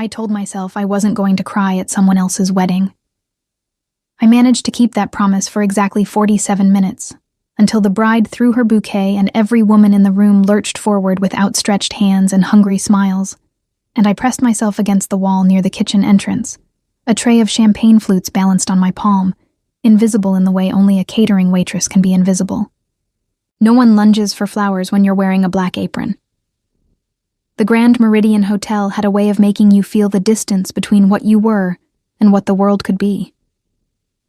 I told myself I wasn't going to cry at someone else's wedding. I managed to keep that promise for exactly 47 minutes, until the bride threw her bouquet and every woman in the room lurched forward with outstretched hands and hungry smiles, and I pressed myself against the wall near the kitchen entrance, a tray of champagne flutes balanced on my palm, invisible in the way only a catering waitress can be invisible. No one lunges for flowers when you're wearing a black apron. The Grand Meridian Hotel had a way of making you feel the distance between what you were and what the world could be.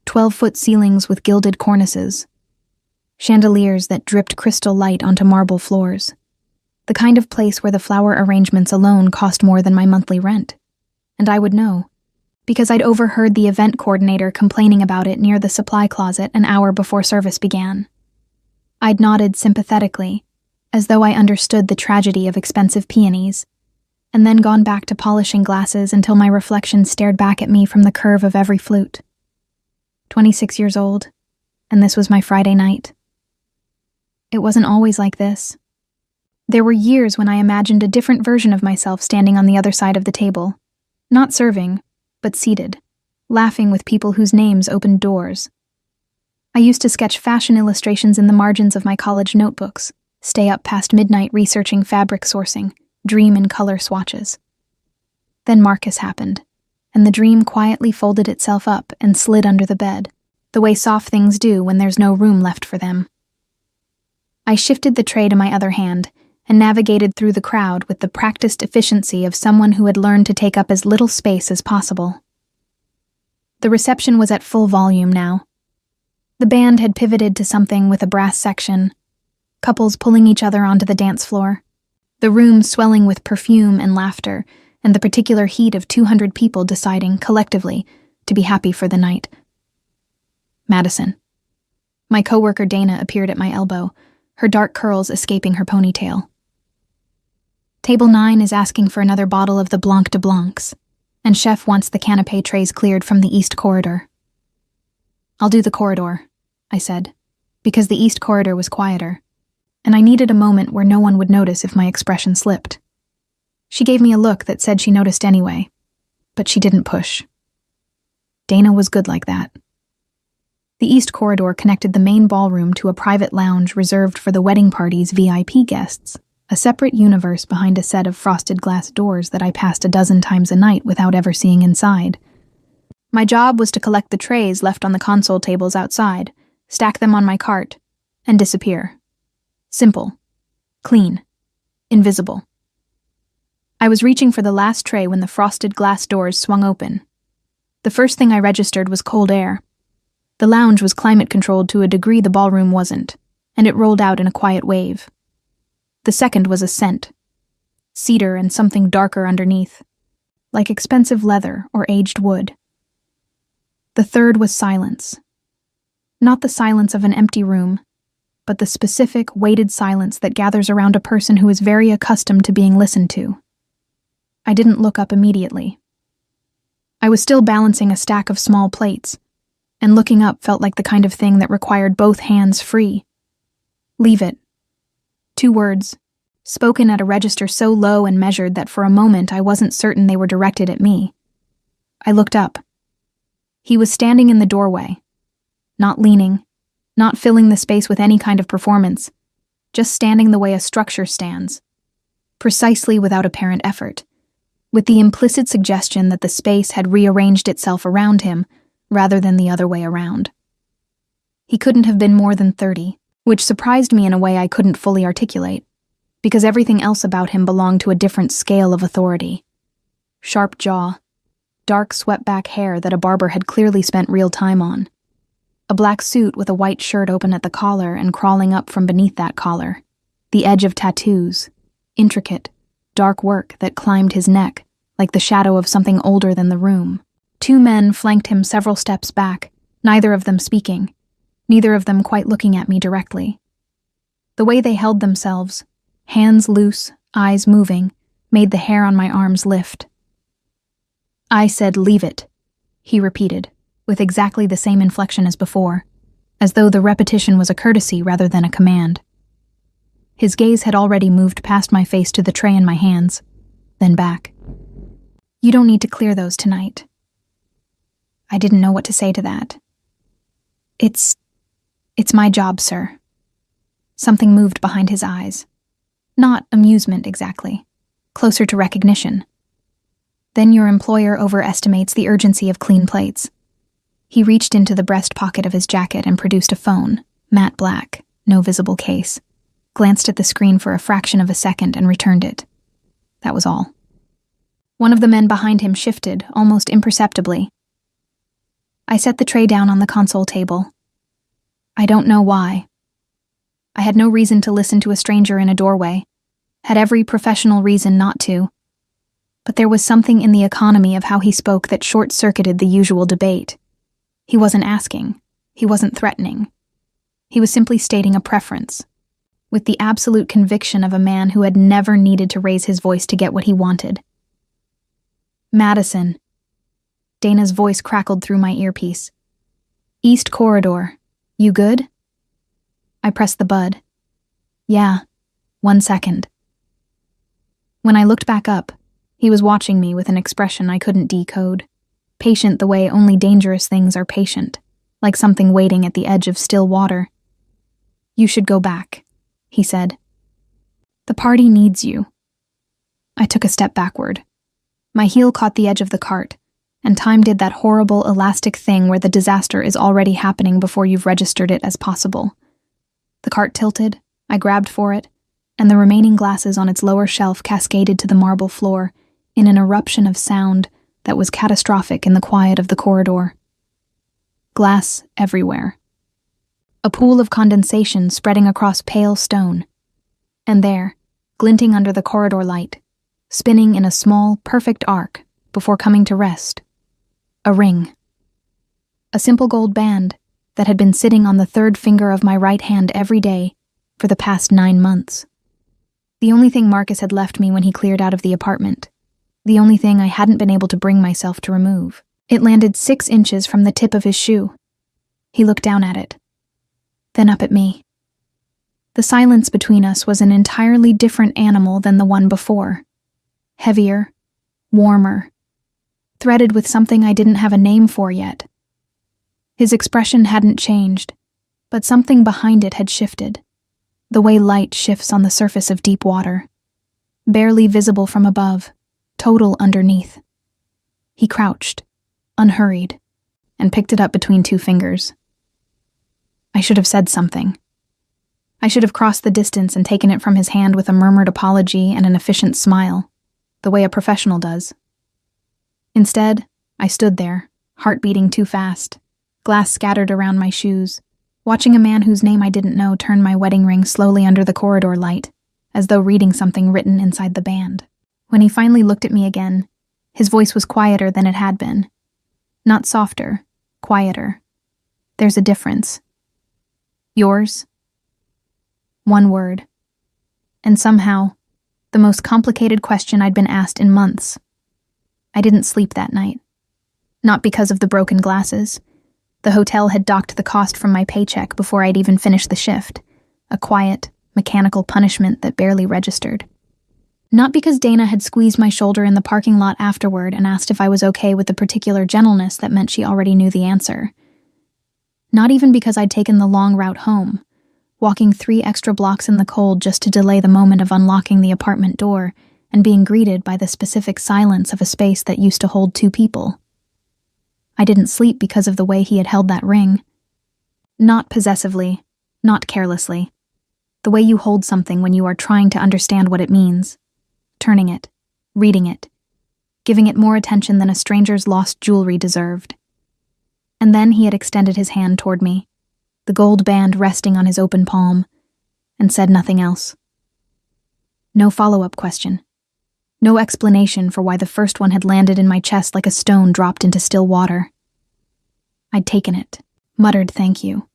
12-foot ceilings with gilded cornices, chandeliers that dripped crystal light onto marble floors. The kind of place where the flower arrangements alone cost more than my monthly rent. And I would know, because I'd overheard the event coordinator complaining about it near the supply closet an hour before service began. I'd nodded sympathetically, as though I understood the tragedy of expensive peonies, and then gone back to polishing glasses until my reflection stared back at me from the curve of every flute. 26 years old, and this was my Friday night. It wasn't always like this. There were years when I imagined a different version of myself standing on the other side of the table, not serving, but seated, laughing with people whose names opened doors. I used to sketch fashion illustrations in the margins of my college notebooks, stay up past midnight researching fabric sourcing, dream in color swatches. Then Marcus happened, and the dream quietly folded itself up and slid under the bed, the way soft things do when there's no room left for them. I shifted the tray to my other hand and navigated through the crowd with the practiced efficiency of someone who had learned to take up as little space as possible. The reception was at full volume now. The band had pivoted to something with a brass section, couples pulling each other onto the dance floor, the room swelling with perfume and laughter, and the particular heat of 200 people deciding, collectively, to be happy for the night. Madison. My coworker Dana appeared at my elbow, her dark curls escaping her ponytail. Table 9 is asking for another bottle of the Blanc de Blancs, and Chef wants the canapé trays cleared from the East Corridor. I'll do the corridor, I said, because the East Corridor was quieter, and I needed a moment where no one would notice if my expression slipped. She gave me a look that said she noticed anyway, but she didn't push. Dana was good like that. The East Corridor connected the main ballroom to a private lounge reserved for the wedding party's VIP guests, a separate universe behind a set of frosted glass doors that I passed a dozen times a night without ever seeing inside. My job was to collect the trays left on the console tables outside, stack them on my cart, and disappear. Simple. Clean. Invisible. I was reaching for the last tray when the frosted glass doors swung open. The first thing I registered was cold air. The lounge was climate-controlled to a degree the ballroom wasn't, and it rolled out in a quiet wave. The second was a scent. Cedar and something darker underneath, like expensive leather or aged wood. The third was silence. Not the silence of an empty room, but the specific, weighted silence that gathers around a person who is very accustomed to being listened to. I didn't look up immediately. I was still balancing a stack of small plates, and looking up felt like the kind of thing that required both hands free. Leave it. 2 words, spoken at a register so low and measured that for a moment I wasn't certain they were directed at me. I looked up. He was standing in the doorway, not leaning, not filling the space with any kind of performance, just standing the way a structure stands, precisely without apparent effort, with the implicit suggestion that the space had rearranged itself around him rather than the other way around. He couldn't have been more than 30, which surprised me in a way I couldn't fully articulate, because everything else about him belonged to a different scale of authority. Sharp jaw, dark swept-back hair that a barber had clearly spent real time on, a black suit with a white shirt open at the collar and crawling up from beneath that collar, the edge of tattoos, intricate, dark work that climbed his neck like the shadow of something older than the room. 2 men flanked him several steps back, neither of them speaking, neither of them quite looking at me directly. The way they held themselves, hands loose, eyes moving, made the hair on my arms lift. I said, "Leave it," he repeated, with exactly the same inflection as before, as though the repetition was a courtesy rather than a command. His gaze had already moved past my face to the tray in my hands, then back. You don't need to clear those tonight. I didn't know what to say to that. It's my job, sir. Something moved behind his eyes. Not amusement exactly, closer to recognition. Then your employer overestimates the urgency of clean plates. He reached into the breast pocket of his jacket and produced a phone, matte black, no visible case, glanced at the screen for a fraction of a second and returned it. That was all. One of the men behind him shifted, almost imperceptibly. I set the tray down on the console table. I don't know why. I had no reason to listen to a stranger in a doorway, had every professional reason not to. But there was something in the economy of how he spoke that short-circuited the usual debate. He wasn't asking. He wasn't threatening. He was simply stating a preference, with the absolute conviction of a man who had never needed to raise his voice to get what he wanted. Madison. Dana's voice crackled through my earpiece. East Corridor. You good? I pressed the bud. Yeah. 1 second. When I looked back up, he was watching me with an expression I couldn't decode. Patient the way only dangerous things are patient, like something waiting at the edge of still water. You should go back, he said. The party needs you. I took a step backward. My heel caught the edge of the cart, and time did that horrible elastic thing where the disaster is already happening before you've registered it as possible. The cart tilted, I grabbed for it, and the remaining glasses on its lower shelf cascaded to the marble floor in an eruption of sound that was catastrophic in the quiet of the corridor. Glass everywhere. A pool of condensation spreading across pale stone. And there, glinting under the corridor light, spinning in a small, perfect arc before coming to rest, a ring. A simple gold band that had been sitting on the third finger of my right hand every day for the past 9 months. The only thing Marcus had left me when he cleared out of the apartment. The only thing I hadn't been able to bring myself to remove. It landed 6 inches from the tip of his shoe. He looked down at it, then up at me. The silence between us was an entirely different animal than the one before. Heavier, warmer, threaded with something I didn't have a name for yet. His expression hadn't changed, but something behind it had shifted, the way light shifts on the surface of deep water, barely visible from above, total underneath. He crouched, unhurried, and picked it up between 2 fingers. I should have said something. I should have crossed the distance and taken it from his hand with a murmured apology and an efficient smile, the way a professional does. Instead, I stood there, heart beating too fast, glass scattered around my shoes, watching a man whose name I didn't know turn my wedding ring slowly under the corridor light, as though reading something written inside the band. When he finally looked at me again, his voice was quieter than it had been. Not softer, quieter. There's a difference. Yours? 1 word. And somehow, the most complicated question I'd been asked in months. I didn't sleep that night. Not because of the broken glasses. The hotel had docked the cost from my paycheck before I'd even finished the shift, a quiet, mechanical punishment that barely registered. Not because Dana had squeezed my shoulder in the parking lot afterward and asked if I was okay with the particular gentleness that meant she already knew the answer. Not even because I'd taken the long route home, walking 3 extra blocks in the cold just to delay the moment of unlocking the apartment door and being greeted by the specific silence of a space that used to hold 2 people. I didn't sleep because of the way he had held that ring. Not possessively, not carelessly. The way you hold something when you are trying to understand what it means. Turning it, reading it, giving it more attention than a stranger's lost jewelry deserved. And then he had extended his hand toward me, the gold band resting on his open palm, and said nothing else. No follow-up question. No explanation for why the first one had landed in my chest like a stone dropped into still water. I'd taken it, muttered thank you,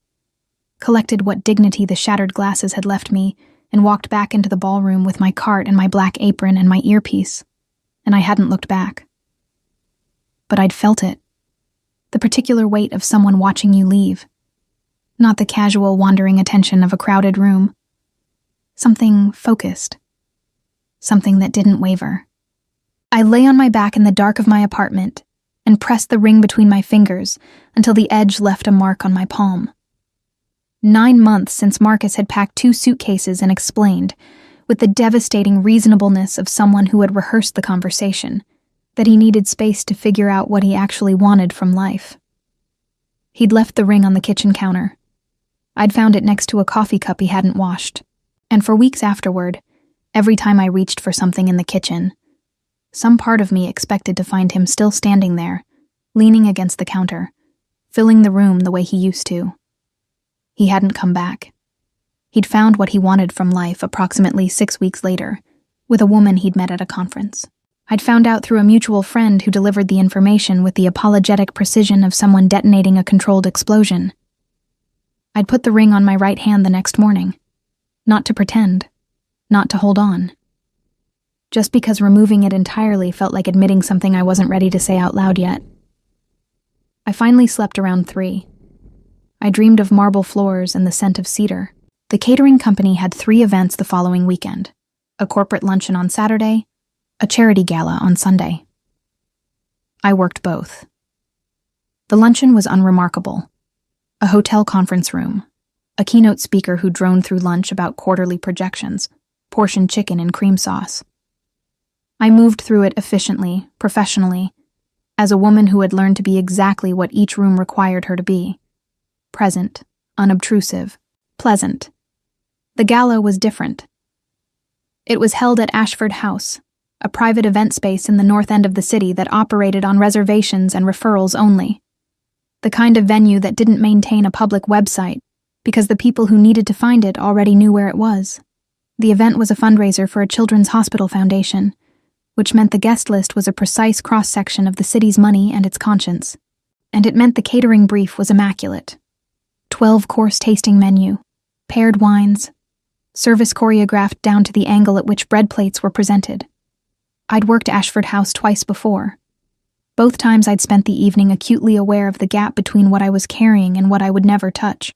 collected what dignity the shattered glasses had left me, and walked back into the ballroom with my cart and my black apron and my earpiece, and I hadn't looked back. But I'd felt it, the particular weight of someone watching you leave, not the casual wandering attention of a crowded room. Something focused. Something that didn't waver. I lay on my back in the dark of my apartment and pressed the ring between my fingers until the edge left a mark on my palm. 9 months since Marcus had packed 2 suitcases and explained, with the devastating reasonableness of someone who had rehearsed the conversation, that he needed space to figure out what he actually wanted from life. He'd left the ring on the kitchen counter. I'd found it next to a coffee cup he hadn't washed, and for weeks afterward, every time I reached for something in the kitchen, some part of me expected to find him still standing there, leaning against the counter, filling the room the way he used to. He hadn't come back. He'd found what he wanted from life approximately 6 weeks later, with a woman he'd met at a conference. I'd found out through a mutual friend who delivered the information with the apologetic precision of someone detonating a controlled explosion. I'd put the ring on my right hand the next morning. Not to pretend. Not to hold on. Just because removing it entirely felt like admitting something I wasn't ready to say out loud yet. I finally slept around 3. I dreamed of marble floors and the scent of cedar. The catering company had 3 events the following weekend: a corporate luncheon on Saturday, a charity gala on Sunday. I worked both. The luncheon was unremarkable. A hotel conference room, a keynote speaker who droned through lunch about quarterly projections, portioned chicken and cream sauce. I moved through it efficiently, professionally, as a woman who had learned to be exactly what each room required her to be: present, unobtrusive, pleasant. The gala was different. It was held at Ashford House, a private event space in the north end of the city that operated on reservations and referrals only. The kind of venue that didn't maintain a public website because the people who needed to find it already knew where it was. The event was a fundraiser for a children's hospital foundation, which meant the guest list was a precise cross-section of the city's money and its conscience. And it meant the catering brief was immaculate. 12-course tasting menu, paired wines, service choreographed down to the angle at which bread plates were presented. I'd worked Ashford House twice before. Both times I'd spent the evening acutely aware of the gap between what I was carrying and what I would never touch.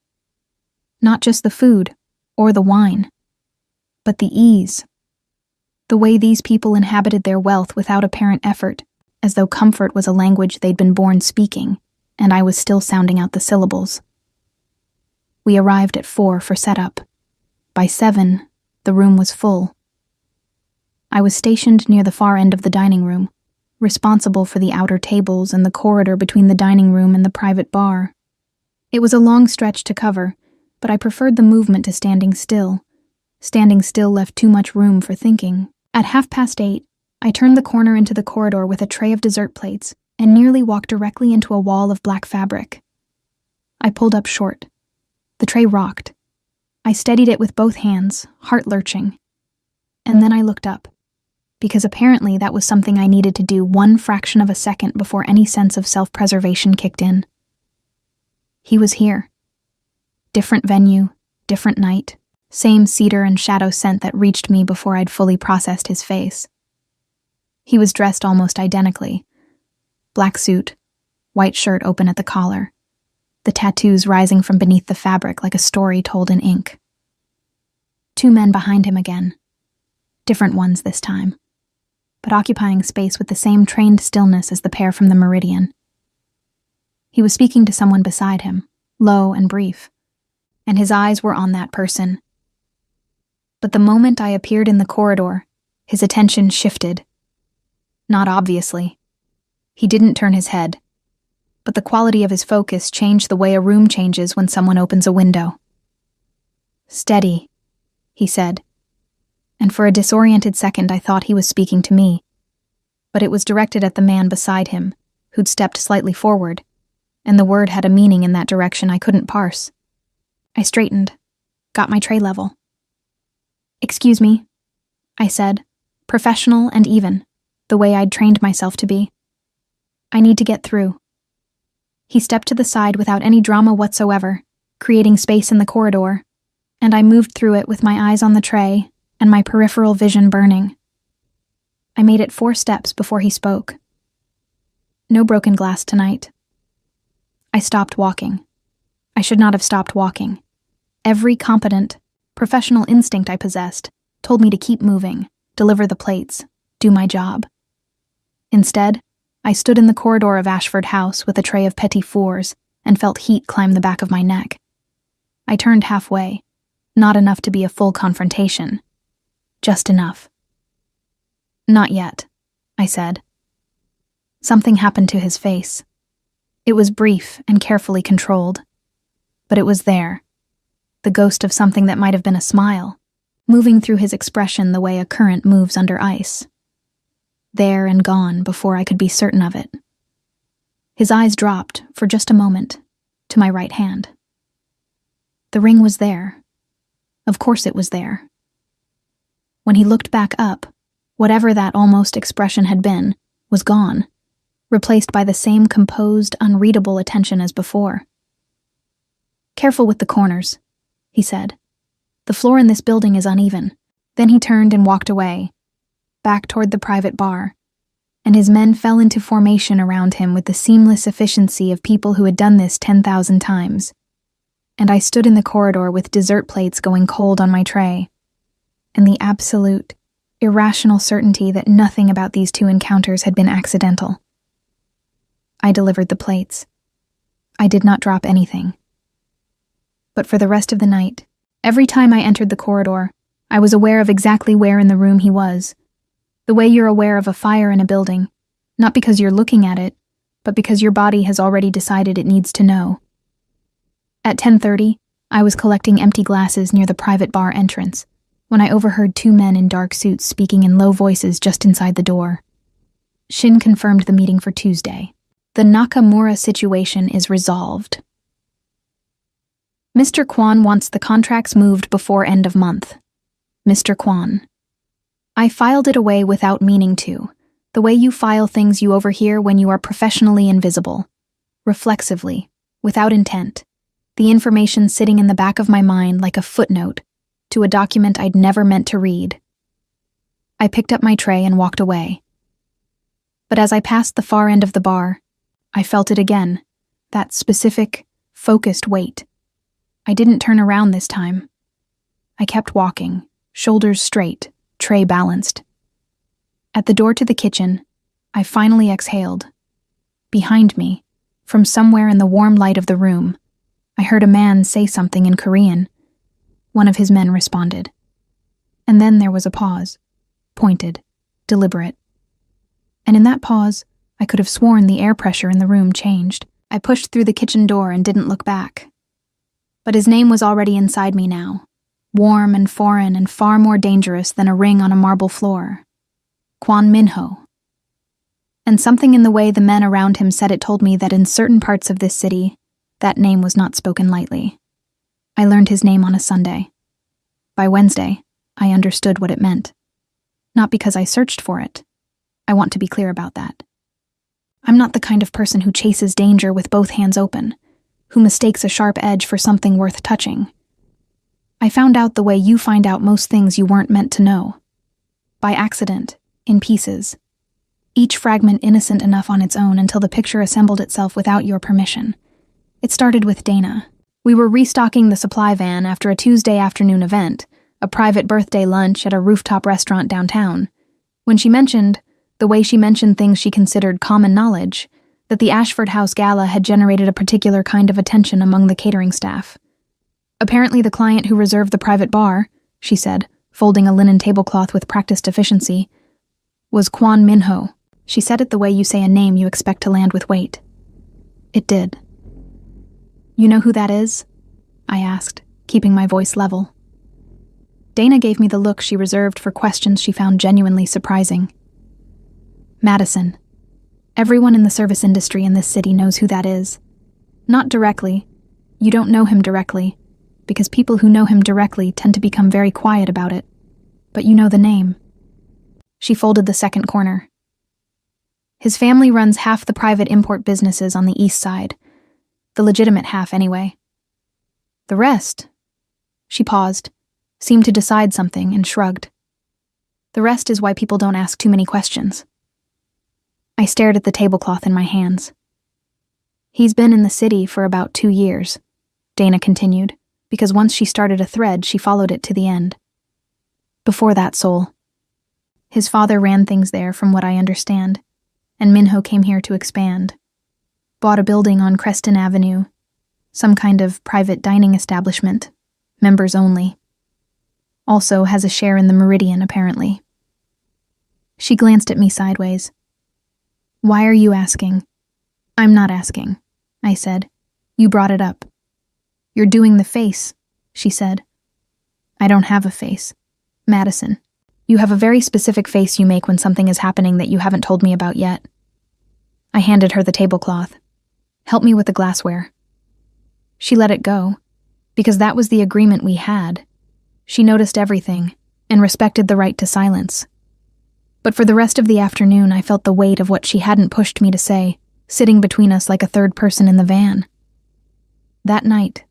Not just the food, or the wine, but the ease. The way these people inhabited their wealth without apparent effort, as though comfort was a language they'd been born speaking, and I was still sounding out the syllables. We arrived at 4 for setup. By 7, the room was full. I was stationed near the far end of the dining room, responsible for the outer tables and the corridor between the dining room and the private bar. It was a long stretch to cover, but I preferred the movement to standing still. Standing still left too much room for thinking. At 8:30, I turned the corner into the corridor with a tray of dessert plates and nearly walked directly into a wall of black fabric. I pulled up short. The tray rocked. I steadied it with both hands, heart lurching. And then I looked up, because apparently that was something I needed to do 1 fraction of a second before any sense of self-preservation kicked in. He was here. Different venue, different night. Same cedar and shadow scent that reached me before I'd fully processed his face. He was dressed almost identically. Black suit, white shirt open at the collar, the tattoos rising from beneath the fabric like a story told in ink. 2 men behind him again. Different ones this time, but occupying space with the same trained stillness as the pair from the Meridian. He was speaking to someone beside him, low and brief, and his eyes were on that person. But the moment I appeared in the corridor, his attention shifted. Not obviously. He didn't turn his head, but the quality of his focus changed the way a room changes when someone opens a window. "Steady," he said, and for a disoriented second I thought he was speaking to me, but it was directed at the man beside him, who'd stepped slightly forward, and the word had a meaning in that direction I couldn't parse. I straightened, got my tray level. "Excuse me," I said, professional and even, the way I'd trained myself to be. "I need to get through." He stepped to the side without any drama whatsoever, creating space in the corridor, and I moved through it with my eyes on the tray and my peripheral vision burning. I made it 4 steps before he spoke. "No broken glass tonight." I stopped walking. I should not have stopped walking. Every competent, professional instinct I possessed told me to keep moving, deliver the plates, do my job. Instead, I stood in the corridor of Ashford House with a tray of petit fours and felt heat climb the back of my neck. I turned halfway, not enough to be a full confrontation. Just enough. "Not yet," I said. Something happened to his face. It was brief and carefully controlled, but it was there, the ghost of something that might have been a smile, moving through his expression the way a current moves under ice. There and gone before I could be certain of it. His eyes dropped, for just a moment, to my right hand. The ring was there. Of course it was there. When he looked back up, whatever that almost expression had been, was gone, replaced by the same composed, unreadable attention as before. "Careful with the corners," he said. "The floor in this building is uneven." Then he turned and walked away, back toward the private bar, and his men fell into formation around him with the seamless efficiency of people who had done this 10,000 times. And I stood in the corridor with dessert plates going cold on my tray, and the absolute, irrational certainty that nothing about these two encounters had been accidental. I delivered the plates. I did not drop anything. But for the rest of the night, every time I entered the corridor, I was aware of exactly where in the room he was. The way you're aware of a fire in a building, not because you're looking at it, but because your body has already decided it needs to know. At 10:30, I was collecting empty glasses near the private bar entrance when I overheard two men in dark suits speaking in low voices just inside the door. Shin confirmed the meeting for Tuesday. The Nakamura situation is resolved. Mr. Kwan wants the contracts moved before end of month. Mr. Kwan. I filed it away without meaning to, the way you file things you overhear when you are professionally invisible. Reflexively, without intent. The information sitting in the back of my mind like a footnote to a document I'd never meant to read. I picked up my tray and walked away. But as I passed the far end of the bar, I felt it again, that specific, focused weight. I didn't turn around this time. I kept walking, shoulders straight, tray balanced. At the door to the kitchen, I finally exhaled. Behind me, from somewhere in the warm light of the room, I heard a man say something in Korean. One of his men responded. And then there was a pause, pointed, deliberate. And in that pause, I could have sworn the air pressure in the room changed. I pushed through the kitchen door and didn't look back. But his name was already inside me now, warm and foreign and far more dangerous than a ring on a marble floor. Kwon Min-ho. And something in the way the men around him said it told me that in certain parts of this city, that name was not spoken lightly. I learned his name on a Sunday. By Wednesday, I understood what it meant. Not because I searched for it. I want to be clear about that. I'm not the kind of person who chases danger with both hands open, who mistakes a sharp edge for something worth touching. I found out the way you find out most things you weren't meant to know. By accident, in pieces. Each fragment innocent enough on its own until the picture assembled itself without your permission. It started with Dana. We were restocking the supply van after a Tuesday afternoon event, a private birthday lunch at a rooftop restaurant downtown, when she mentioned, the way she mentioned things she considered common knowledge, that the Ashford House Gala had generated a particular kind of attention among the catering staff. Apparently the client who reserved the private bar, she said, folding a linen tablecloth with practiced efficiency, was Kwon Min-ho. She said it the way you say a name you expect to land with weight. It did. You know who that is? I asked, keeping my voice level. Dana gave me the look she reserved for questions she found genuinely surprising. Madison. Everyone in the service industry in this city knows who that is. Not directly. You don't know him directly, because people who know him directly tend to become very quiet about it. But you know the name. She folded the second corner. His family runs half the private import businesses on the east side. The legitimate half, anyway. The rest? She paused, seemed to decide something, and shrugged. The rest is why people don't ask too many questions. I stared at the tablecloth in my hands. He's been in the city for about 2 years, Dana continued, because once she started a thread, she followed it to the end. Before that, Seoul. His father ran things there, from what I understand. and Minho came here to expand. Bought a building on Creston Avenue, some kind of private dining establishment, members only. Also has a share in the Meridian, apparently. She glanced at me sideways. Why are you asking? I'm not asking, I said. You brought it up. You're doing the face, she said. I don't have a face. Madison, you have a very specific face you make when something is happening that you haven't told me about yet. I handed her the tablecloth. Help me with the glassware. She let it go, because that was the agreement we had. She noticed everything and respected the right to silence. But for the rest of the afternoon, I felt the weight of what she hadn't pushed me to say, sitting between us like a third person in the van. That night,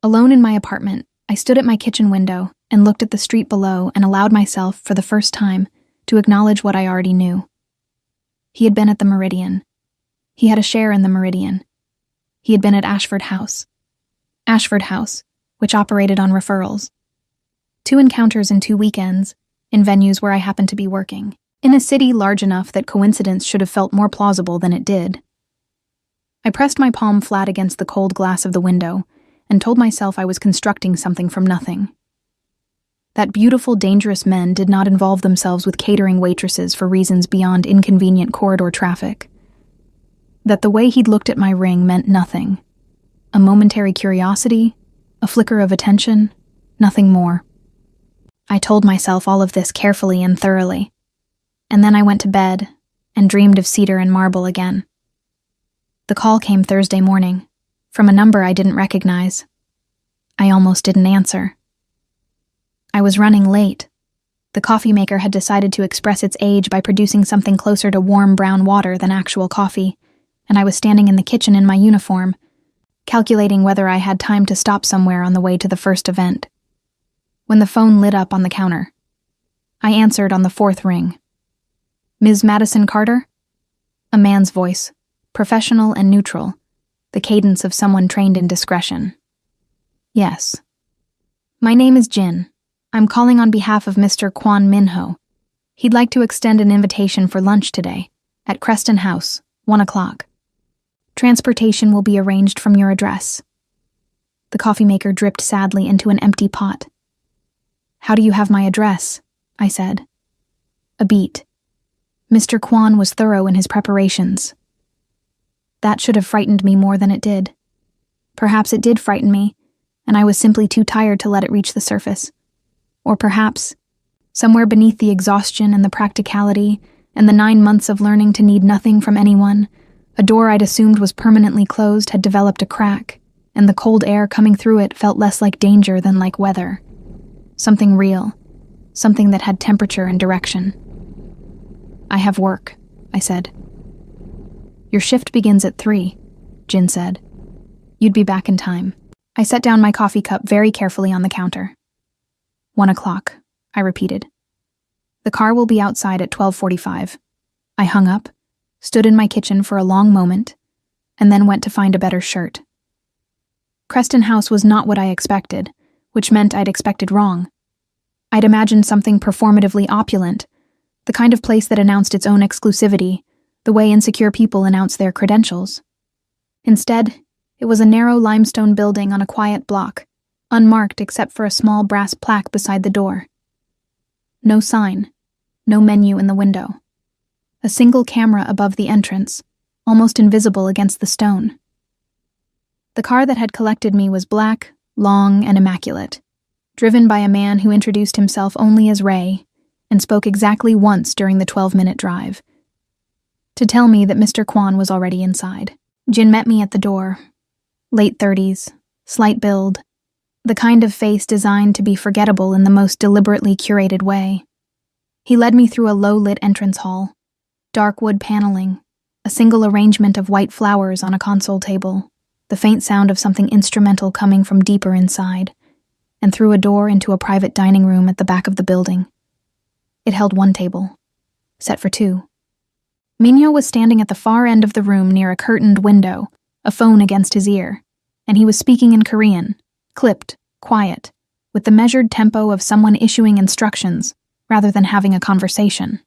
alone in my apartment, I stood at my kitchen window and looked at the street below and allowed myself, for the first time, to acknowledge what I already knew. He had been at the Meridian. He had a share in the Meridian. He had been at Ashford House, which operated on referrals. 2 encounters in 2 weekends, in venues where I happened to be working, in a city large enough that coincidence should have felt more plausible than it did. I pressed my palm flat against the cold glass of the window and told myself I was constructing something from nothing. That beautiful, dangerous men did not involve themselves with catering waitresses for reasons beyond inconvenient corridor traffic. That the way he'd looked at my ring meant nothing. A momentary curiosity, a flicker of attention, nothing more. I told myself all of this carefully and thoroughly, and then I went to bed and dreamed of cedar and marble again. The call came Thursday morning, from a number I didn't recognize. I almost didn't answer. I was running late. The coffee maker had decided to express its age by producing something closer to warm brown water than actual coffee, and I was standing in the kitchen in my uniform, calculating whether I had time to stop somewhere on the way to the first event. When the phone lit up on the counter, I answered on the 4th ring. Ms. Madison Carter? A man's voice, professional and neutral, the cadence of someone trained in discretion. Yes. My name is Jin. I'm calling on behalf of Mr. Kwon Minho. He'd like to extend an invitation for lunch today, at Creston House, 1 o'clock. Transportation will be arranged from your address. The coffee maker dripped sadly into an empty pot. How do you have my address? I said. A beat. Mr. Kwon was thorough in his preparations. That should have frightened me more than it did. Perhaps it did frighten me, and I was simply too tired to let it reach the surface. Or perhaps, somewhere beneath the exhaustion and the practicality and the 9 months of learning to need nothing from anyone, a door I'd assumed was permanently closed had developed a crack, and the cold air coming through it felt less like danger than like weather. Something real, something that had temperature and direction. I have work, I said. Your shift begins at 3, Jin said. You'd be back in time. I set down my coffee cup very carefully on the counter. 1 o'clock, I repeated. The car will be outside at 12:45. I hung up, stood in my kitchen for a long moment, and then went to find a better shirt. Creston House was not what I expected, which meant I'd expected wrong. I'd imagined something performatively opulent, the kind of place that announced its own exclusivity, the way insecure people announce their credentials. Instead, it was a narrow limestone building on a quiet block, unmarked except for a small brass plaque beside the door. No sign, no menu in the window. A single camera above the entrance, almost invisible against the stone. The car that had collected me was black, long, and immaculate, driven by a man who introduced himself only as Ray and spoke exactly once during the 12-minute drive, to tell me that Mr. Kwon was already inside. Jin met me at the door. Late 30s, slight build, the kind of face designed to be forgettable in the most deliberately curated way. He led me through a low-lit entrance hall, dark wood paneling, a single arrangement of white flowers on a console table, the faint sound of something instrumental coming from deeper inside, and through a door into a private dining room at the back of the building. It held 1 table, set for 2. Minho was standing at the far end of the room near a curtained window, a phone against his ear, and he was speaking in Korean, clipped, quiet, with the measured tempo of someone issuing instructions rather than having a conversation.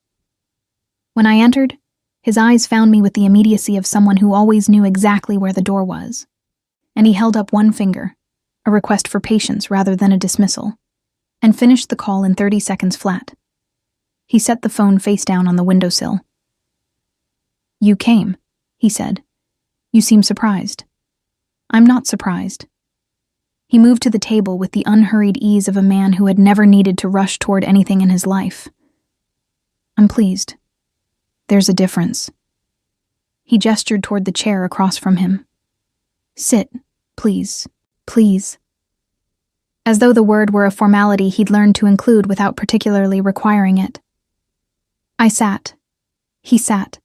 When I entered, His eyes found me with the immediacy of someone who always knew exactly where the door was. And he held up one finger, a request for patience rather than a dismissal, and finished the call in 30 seconds flat. He set the phone face down on the windowsill. "You came," he said. "You seem surprised." "I'm not surprised." He moved to the table with the unhurried ease of a man who had never needed to rush toward anything in his life. "I'm pleased. There's a difference." He gestured toward the chair across from him. "Sit, please, please." As though the word were a formality he'd learned to include without particularly requiring it. I sat. He sat.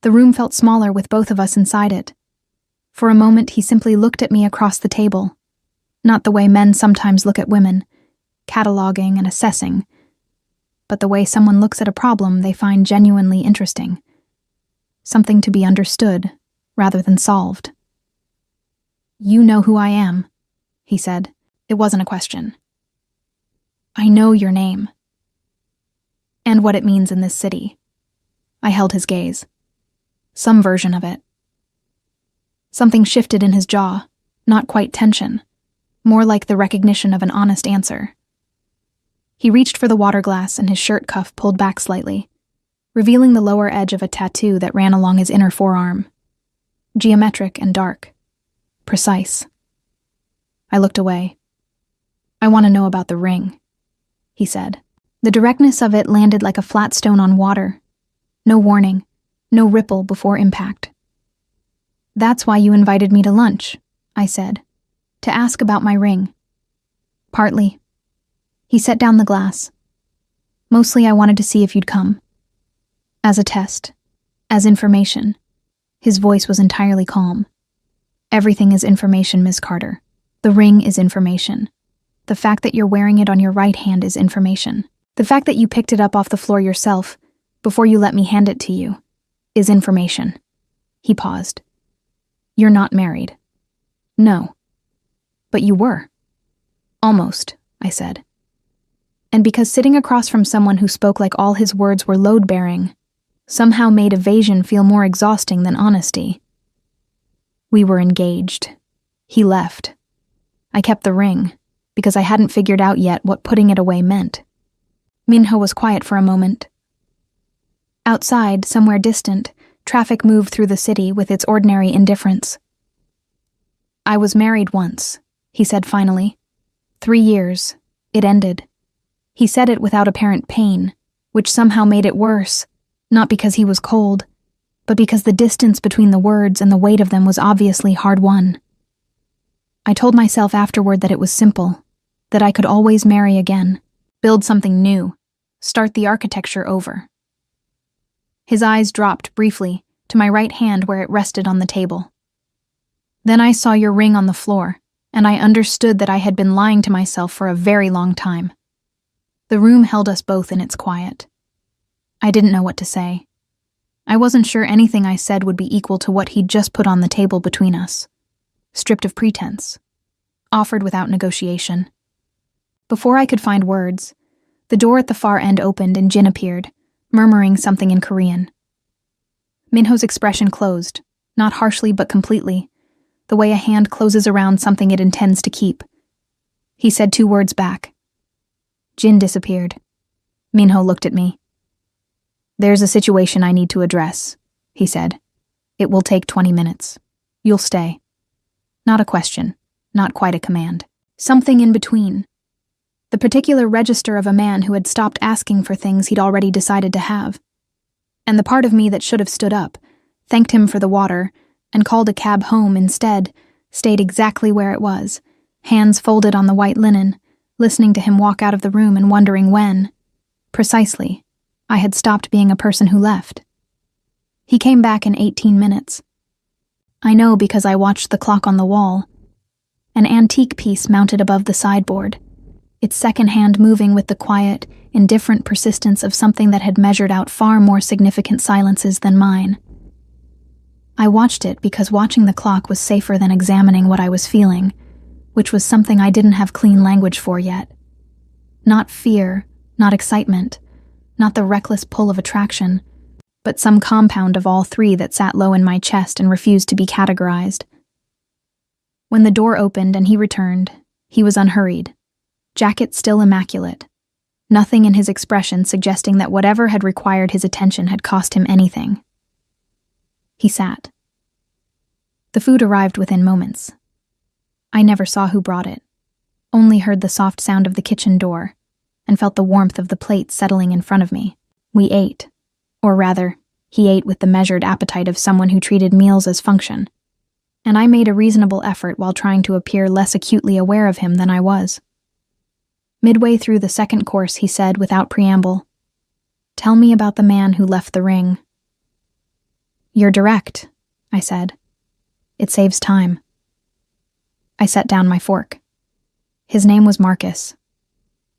The room felt smaller with both of us inside it. For a moment he simply looked at me across the table, not the way men sometimes look at women, cataloging and assessing, but the way someone looks at a problem they find genuinely interesting, something to be understood rather than solved. "You know who I am," he said. It wasn't a question. "I know your name. And what it means in this city." I held his gaze. Some version of it. Something shifted in his jaw, not quite tension, more like the recognition of an honest answer. He reached for the water glass and his shirt cuff pulled back slightly, revealing the lower edge of a tattoo that ran along his inner forearm. Geometric and dark. Precise. I looked away. "I want to know about the ring," he said. The directness of it landed like a flat stone on water. No warning, no ripple before impact. "That's why you invited me to lunch," I said. "To ask about my ring." "Partly." He set down the glass. "Mostly I wanted to see if you'd come. As a test. As information." His voice was entirely calm. "Everything is information, Ms. Carter. The ring is information. The fact that you're wearing it on your right hand is information. The fact that you picked it up off the floor yourself, before you let me hand it to you, is information." He paused. "You're not married." "No." "But you were." "Almost," I said. And because sitting across from someone who spoke like all his words were load-bearing, somehow made evasion feel more exhausting than honesty. We were engaged. He left. I kept the ring, because I hadn't figured out yet what putting it away meant. Minho was quiet for a moment. Outside, somewhere distant, traffic moved through the city with its ordinary indifference. "I was married once," he said finally. 3 years. It ended. He said it without apparent pain, which somehow made it worse, not because he was cold, but because the distance between the words and the weight of them was obviously hard-won. I told myself afterward that it was simple, that I could always marry again, build something new, start the architecture over. His eyes dropped briefly to my right hand where it rested on the table. "Then I saw your ring on the floor, and I understood that I had been lying to myself for a very long time." The room held us both in its quiet. I didn't know what to say. I wasn't sure anything I said would be equal to what he'd just put on the table between us. Stripped of pretense. Offered without negotiation. Before I could find words, the door at the far end opened and Jin appeared, murmuring something in Korean. Minho's expression closed, not harshly but completely, the way a hand closes around something it intends to keep. He said 2 words back. Jin disappeared. Minho looked at me. "There's a situation I need to address," he said. "It will take 20 minutes. You'll stay." Not a question, not quite a command. Something in between. The particular register of a man who had stopped asking for things he'd already decided to have. And the part of me that should have stood up, thanked him for the water, and called a cab home instead, stayed exactly where it was, hands folded on the white linen, listening to him walk out of the room and wondering when, precisely, I had stopped being a person who left. He came back in 18 minutes. I know because I watched the clock on the wall. An antique piece mounted above the sideboard, its second hand moving with the quiet, indifferent persistence of something that had measured out far more significant silences than mine. I watched it because watching the clock was safer than examining what I was feeling, which was something I didn't have clean language for yet. Not fear, not excitement, not the reckless pull of attraction, but some compound of all three that sat low in my chest and refused to be categorized. When the door opened and he returned, he was unhurried, jacket still immaculate, nothing in his expression suggesting that whatever had required his attention had cost him anything. He sat. The food arrived within moments. I never saw who brought it, only heard the soft sound of the kitchen door, and felt the warmth of the plate settling in front of me. We ate. Or rather, he ate with the measured appetite of someone who treated meals as function, and I made a reasonable effort while trying to appear less acutely aware of him than I was. Midway through the second course, he said without preamble, "Tell me about the man who left the ring." "You're direct," I said. "It saves time." I set down my fork. His name was Marcus.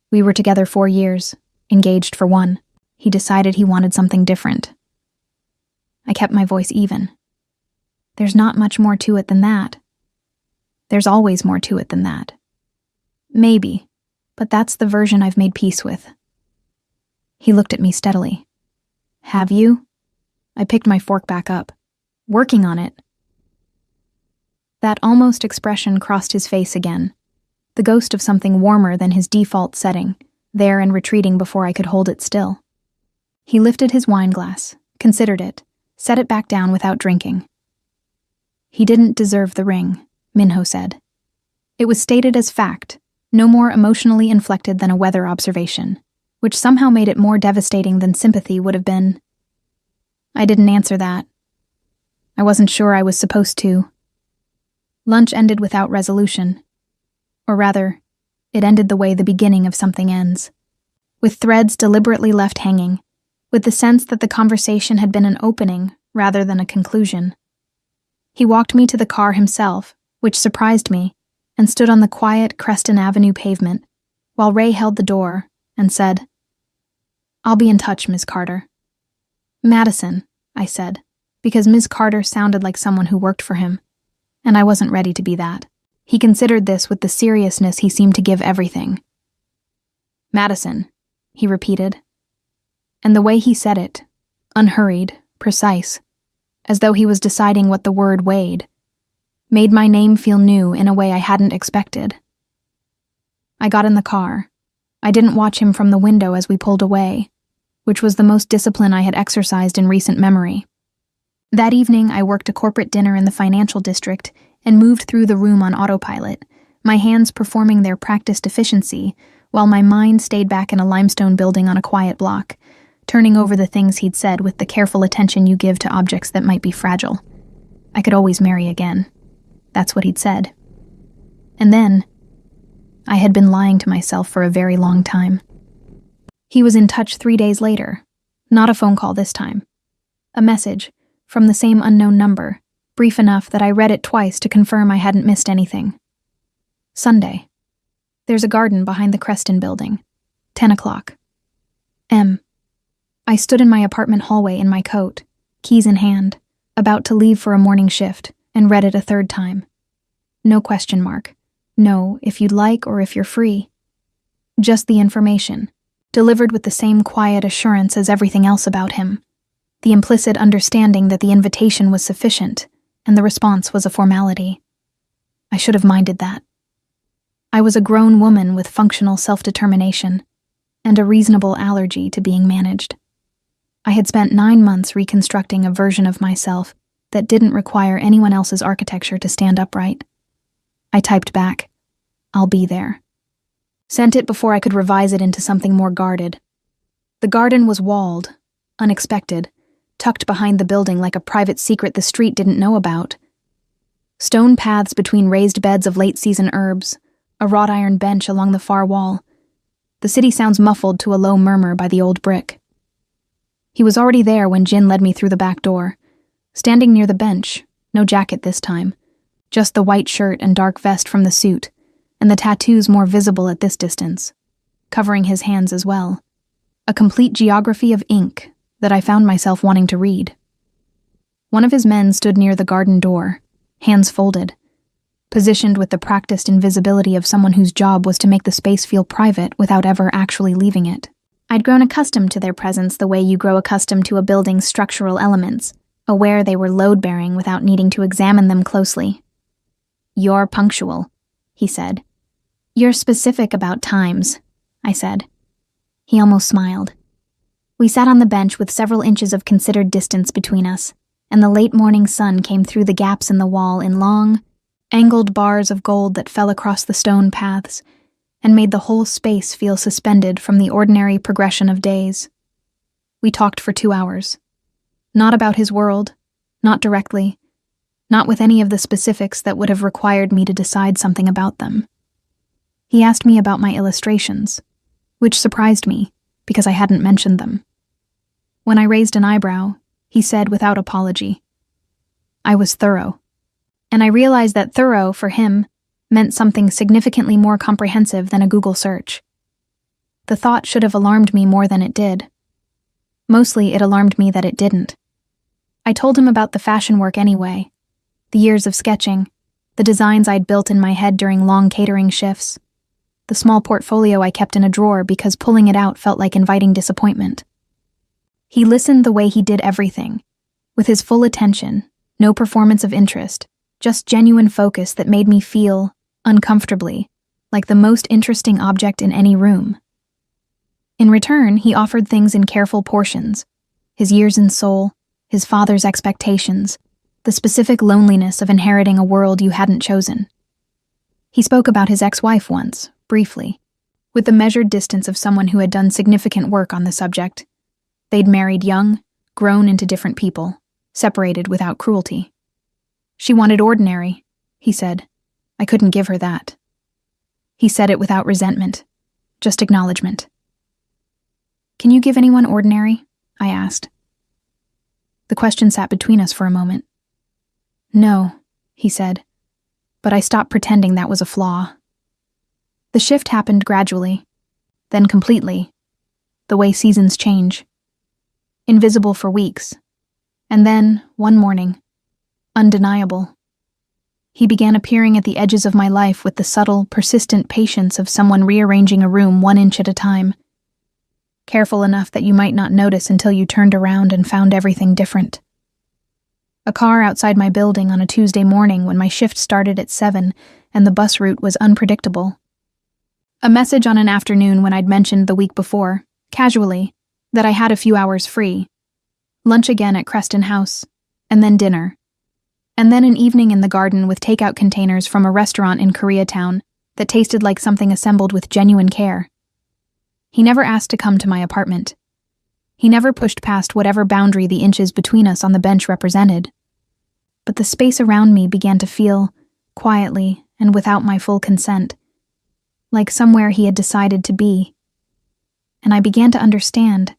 We were together 4 years, engaged for 1. He decided he wanted something different. I kept my voice even. There's not much more to it than that. There's always more to it than that. Maybe, but that's the version I've made peace with. He looked at me steadily. "Have you?" I picked my fork back up. "Working on it." That almost expression crossed his face again, the ghost of something warmer than his default setting, there and retreating before I could hold it still. He lifted his wine glass, considered it, set it back down without drinking. "He didn't deserve the ring," Minho said. It was stated as fact, no more emotionally inflected than a weather observation, which somehow made it more devastating than sympathy would have been. I didn't answer that. I wasn't sure I was supposed to. Lunch ended without resolution. Or rather, it ended the way the beginning of something ends, with threads deliberately left hanging, with the sense that the conversation had been an opening rather than a conclusion. He walked me to the car himself, which surprised me, and stood on the quiet Creston Avenue pavement, while Ray held the door and said, "I'll be in touch, Ms. Carter." "Madison," I said, because Ms. Carter sounded like someone who worked for him, and I wasn't ready to be that. He considered this with the seriousness he seemed to give everything. "Madison," he repeated. And the way he said it, unhurried, precise, as though he was deciding what the word weighed, made my name feel new in a way I hadn't expected. I got in the car. I didn't watch him from the window as we pulled away, which was the most discipline I had exercised in recent memory. That evening, I worked a corporate dinner in the financial district and moved through the room on autopilot, my hands performing their practiced efficiency, while my mind stayed back in a limestone building on a quiet block, turning over the things he'd said with the careful attention you give to objects that might be fragile. I could always marry again. That's what he'd said. And then, I had been lying to myself for a very long time. He was in touch 3 days later. Not a phone call this time. A message, from the same unknown number, brief enough that I read it twice to confirm I hadn't missed anything. Sunday. There's a garden behind the Creston building. 10 o'clock. M. I stood in my apartment hallway in my coat, keys in hand, about to leave for a morning shift, and read it a third time. No question mark. No, if you'd like or if you're free. Just the information, delivered with the same quiet assurance as everything else about him. The implicit understanding that the invitation was sufficient, and the response was a formality. I should have minded that. I was a grown woman with functional self-determination, and a reasonable allergy to being managed. I had spent 9 months reconstructing a version of myself that didn't require anyone else's architecture to stand upright. I typed back, "I'll be there." Sent it before I could revise it into something more guarded. The garden was walled, unexpected, tucked behind the building like a private secret the street didn't know about. Stone paths between raised beds of late-season herbs, a wrought iron bench along the far wall. The city sounds muffled to a low murmur by the old brick. He was already there when Jin led me through the back door, standing near the bench, no jacket this time, just the white shirt and dark vest from the suit, and the tattoos more visible at this distance, covering his hands as well. A complete geography of ink that I found myself wanting to read. One of his men stood near the garden door, hands folded, positioned with the practiced invisibility of someone whose job was to make the space feel private without ever actually leaving it. I'd grown accustomed to their presence the way you grow accustomed to a building's structural elements, aware they were load-bearing without needing to examine them closely. "You're punctual," he said. "You're specific about times," I said. He almost smiled. We sat on the bench with several inches of considered distance between us, and the late morning sun came through the gaps in the wall in long, angled bars of gold that fell across the stone paths and made the whole space feel suspended from the ordinary progression of days. We talked for 2 hours. Not about his world, not directly, not with any of the specifics that would have required me to decide something about them. He asked me about my illustrations, which surprised me because I hadn't mentioned them. When I raised an eyebrow, he said without apology, I was thorough. And I realized that thorough, for him, meant something significantly more comprehensive than a Google search. The thought should have alarmed me more than it did. Mostly it alarmed me that it didn't. I told him about the fashion work anyway, the years of sketching, the designs I'd built in my head during long catering shifts, the small portfolio I kept in a drawer because pulling it out felt like inviting disappointment. He listened the way he did everything, with his full attention, no performance of interest, just genuine focus that made me feel, uncomfortably, like the most interesting object in any room. In return, he offered things in careful portions, his years in Seoul, his father's expectations, the specific loneliness of inheriting a world you hadn't chosen. He spoke about his ex-wife once, briefly, with the measured distance of someone who had done significant work on the subject. They'd married young, grown into different people, separated without cruelty. She wanted ordinary, he said. I couldn't give her that. He said it without resentment, just acknowledgement. Can you give anyone ordinary? I asked. The question sat between us for a moment. No, he said, but I stopped pretending that was a flaw. The shift happened gradually, then completely, the way seasons change. Invisible for weeks, and then, one morning, undeniable. He began appearing at the edges of my life with the subtle, persistent patience of someone rearranging a room 1 inch at a time, careful enough that you might not notice until you turned around and found everything different. A car outside my building on a Tuesday morning when my shift started at 7 and the bus route was unpredictable. A message on an afternoon when I'd mentioned the week before, casually, that I had a few hours free. Lunch again at Creston House, and then dinner. And then an evening in the garden with takeout containers from a restaurant in Koreatown that tasted like something assembled with genuine care. He never asked to come to my apartment. He never pushed past whatever boundary the inches between us on the bench represented. But the space around me began to feel, quietly and without my full consent, like somewhere he had decided to be. And I began to understand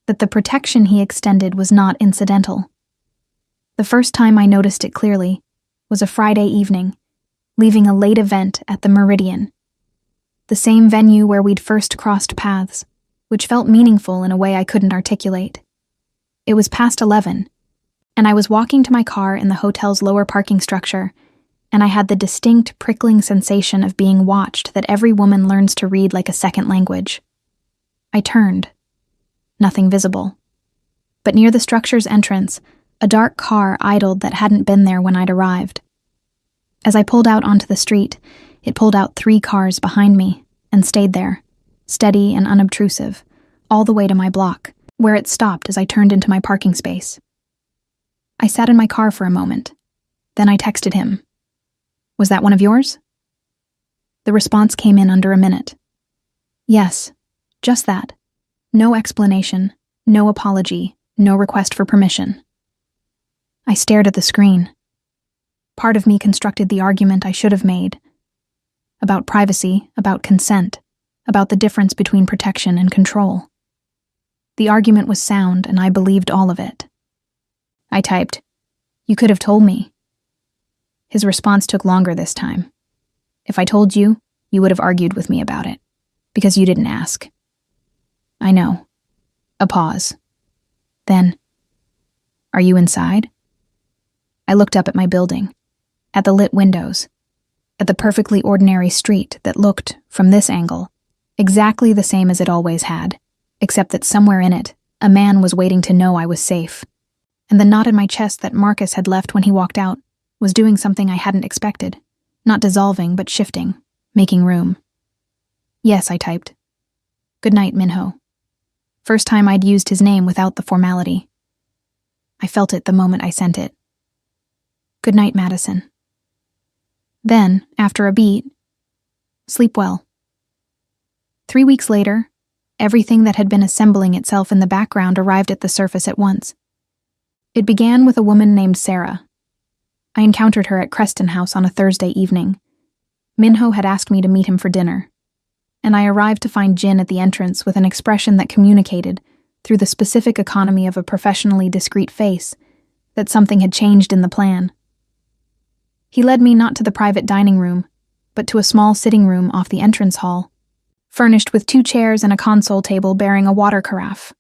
that the protection he extended was not incidental. The first time I noticed it clearly was a Friday evening, leaving a late event at the Meridian, the same venue where we'd first crossed paths, which felt meaningful in a way I couldn't articulate. It was past 11, and I was walking to my car in the hotel's lower parking structure, and I had the distinct prickling sensation of being watched that every woman learns to read like a second language. I turned. Nothing visible. But near the structure's entrance, a dark car idled that hadn't been there when I'd arrived. As I pulled out onto the street, it pulled out 3 cars behind me and stayed there, steady and unobtrusive, all the way to my block, where it stopped as I turned into my parking space. I sat in my car for a moment. Then I texted him. Was that one of yours? The response came in under a minute. Yes, just that. No explanation, no apology, no request for permission. I stared at the screen. Part of me constructed the argument I should have made. About privacy, about consent, about the difference between protection and control. The argument was sound, and I believed all of it. I typed, "You could have told me." His response took longer this time. "If I told you, you would have argued with me about it, because you didn't ask." I know. A pause. Then, "Are you inside?" I looked up at my building, at the lit windows, at the perfectly ordinary street that looked, from this angle, exactly the same as it always had, except that somewhere in it, a man was waiting to know I was safe. And the knot in my chest that Marcus had left when he walked out was doing something I hadn't expected. Not dissolving, but shifting, making room. Yes, I typed. Good night, Minho. First time I'd used his name without the formality. I felt it the moment I sent it. Good night, Madison. Then, after a beat, sleep well. 3 weeks later, everything that had been assembling itself in the background arrived at the surface at once. It began with a woman named Sarah. I encountered her at Creston House on a Thursday evening. Minho had asked me to meet him for dinner, and I arrived to find Jin at the entrance with an expression that communicated, through the specific economy of a professionally discreet face, that something had changed in the plan. He led me not to the private dining room, but to a small sitting room off the entrance hall, furnished with 2 chairs and a console table bearing a water carafe.